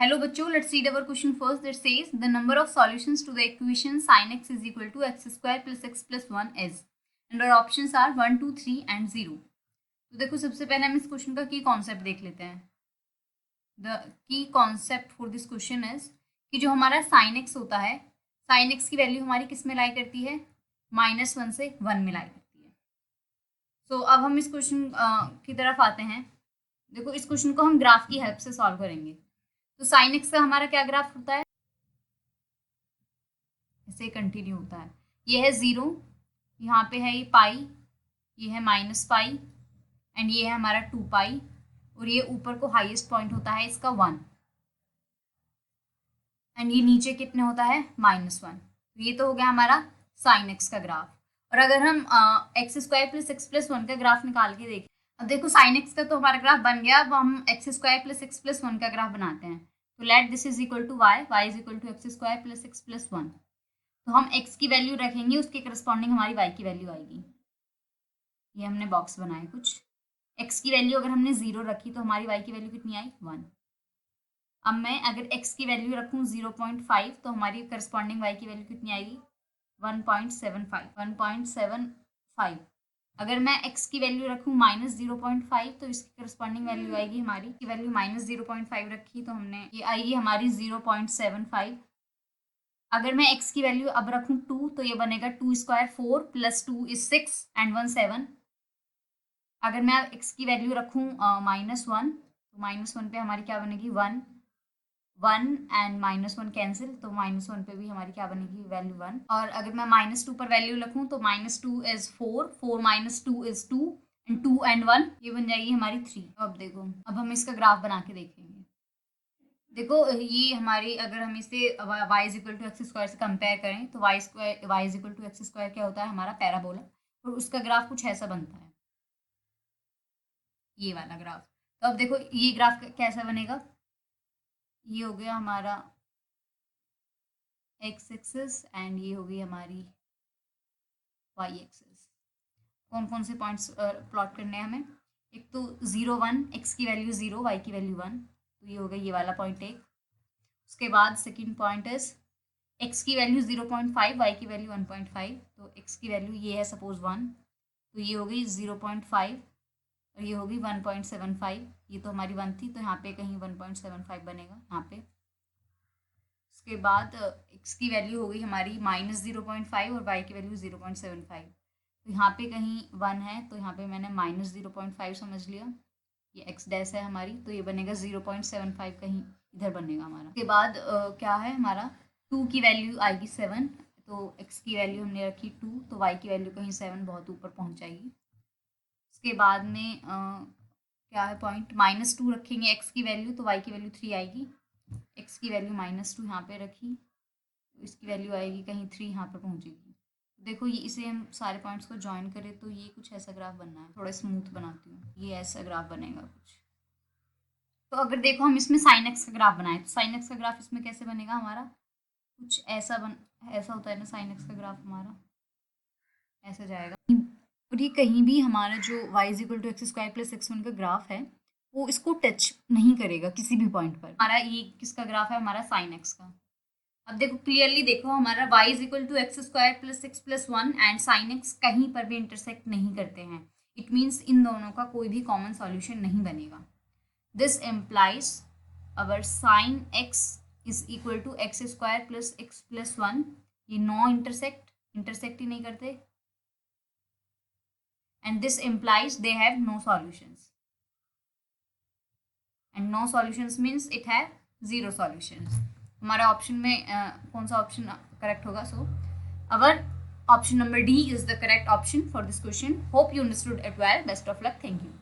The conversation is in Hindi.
Hello बच्चों, let's read our question first. That says the number of solutions to the equation sin x is equal to x square plus x plus 1 is, and our options are 1, 2, 3 and 0. तो देखो, सबसे पहले हम इस क्वेश्चन का की कॉन्सेप्ट देख लेते हैं. The key concept for this question is कि जो हमारा sin x होता है, sin x की वैल्यू हमारी किस में लाई करती है, -1 से 1 में लाई करती है. सो अब हम इस क्वेश्चन की तरफ आते हैं. देखो, इस क्वेश्चन को हम ग्राफ की हेल्प से सॉल्व करेंगे. तो sin x का हमारा क्या ग्राफ होता है, ऐसे कंटिन्यू होता है. ये है 0, यहाँ पे है ये पाई, ये है -पाई एंड ये है हमारा 2 पाई, और ये ऊपर को हाईएस्ट पॉइंट होता है इसका 1 एंड ये नीचे कितने होता है -1. ये तो हो गया हमारा sin x का ग्राफ. और अगर हम x square plus x plus 1 का ग्राफ निकाल के देखें, अब देखो sin x का तो हमारा ग्राफ बन गया. अब हम x square plus x plus 1 का ग्राफ बनाते हैं. तो let this is equal to y, y is equal to x square plus x plus 1. तो हम x की वैल्यू रखेंगे, उसके करस्पॉन्डिंग हमारी y की वैल्यू आएगी. ये हमने बॉक्स बनाए कुछ. x की वैल्यू अगर हमने 0 रखी तो हमारी y की वैल्यू कितनी आई 1. अब मैं अगर x की वैल्यू रखूँ 0.5 तो हमारी करस्पॉन्डिंग y की वैल्यू कितनी आएगी 1.75. अगर मैं x की वैल्यू रखूँ -0.5 तो इसकी करस्पॉन्डिंग वैल्यू आएगी हमारी की वैल्यू -0.5 रखी तो हमने ये आएगी हमारी 0.75. अगर मैं x की वैल्यू अब रखूँ 2 तो ये बनेगा 2 स्क्वायर 4 प्लस 2 इज 6 एंड 1 7. अगर मैं x की वैल्यू रखूँ -1 तो -1 पे हमारी क्या बनेगी 1 एंड -1 कैंसिल, तो -1 पे भी हमारी क्या बनेगी वैल्यू 1. और अगर मैं -2 पर वैल्यू रखूँ तो -2 इज 4 -2 इज 2 एंड 2 एंड 1 ये बन जाएगी हमारी 3. अब देखो, अब हम इसका ग्राफ बना के देखेंगे. देखो, ये हमारी अगर हम इसे y is equal to x square से कंपेयर करें तो y is equal to x square क्या होता है हमारा पैराबोला, और उसका ग्राफ कुछ ऐसा बनता है, ये वाला ग्राफ. तो अब देखो ये ग्राफ कैसा बनेगा. ये हो गया हमारा x एक्सिस एंड ये हो गई हमारी y एक्सिस. कौन कौन से पॉइंट्स प्लॉट करने हैं हमें. एक तो 0 1, x की वैल्यू 0, y की वैल्यू 1, तो ये हो गया ये वाला पॉइंट एक. उसके बाद सेकंड पॉइंट इज x की वैल्यू 0.5, y की वैल्यू 1.5. तो x की वैल्यू ये है सपोज 1, तो ये हो गई 0.5 और ये होगी 1.75. ये तो हमारी 1 थी तो यहाँ पे कहीं 1.75 बनेगा यहाँ पे. उसके बाद x की वैल्यू हो गई हमारी -0.5 और y की वैल्यू 0.75. तो यहाँ पे कहीं 1 है तो यहाँ पे मैंने -0.5 समझ लिया. ये x डैश है हमारी, तो ये बनेगा 0.75 कहीं इधर बनेगा हमारा. उसके बाद क्या है हमारा 2 की वैल्यू आएगी 7, तो x की वैल्यू हमने रखी 2 तो y की वैल्यू कहीं 7 बहुत ऊपर पहुँच जाएगी. उसके बाद में क्या है पॉइंट -2 रखेंगे x की वैल्यू तो y की वैल्यू 3 आएगी. x की वैल्यू -2 यहाँ पे रखी तो इसकी वैल्यू आएगी कहीं 3 यहाँ पर पहुँचेगी. देखो ये इसे हम सारे पॉइंट्स को ज्वाइन करें तो ये कुछ ऐसा ग्राफ बनना है. थोड़ा स्मूथ बनाती हूँ, ये ऐसा ग्राफ बनेगा कुछ. तो अगर देखो हम इसमें sin x का ग्राफ बनाए तो sin x का ग्राफ इसमें कैसे बनेगा हमारा कुछ ऐसा ऐसा होता है ना. sin x का ग्राफ हमारा ऐसा जाएगा. और ये कहीं भी हमारा जो y is equal to x square plus x 1 का ग्राफ है वो इसको टच नहीं करेगा किसी भी पॉइंट पर. हमारा ये किसका ग्राफ है हमारा sin x का. अब देखो क्लियरली देखो हमारा y is equal to x square plus x plus 1 and sin x कहीं पर भी इंटरसेक्ट नहीं करते हैं. इट मीन्स इन दोनों का कोई भी कॉमन सॉल्यूशन नहीं बनेगा. This implies our sin x is equal to x square plus x plus 1. ये नो इंटरसेक्ट ही नहीं करते. And this implies they have no solutions. And no solutions means it have 0 solutions. हमारा ऑप्शन में कौन सा ऑप्शन करेक्ट होगा. So our option number D is the correct option for this question. Hope you understood it well. Best of luck. Thank you.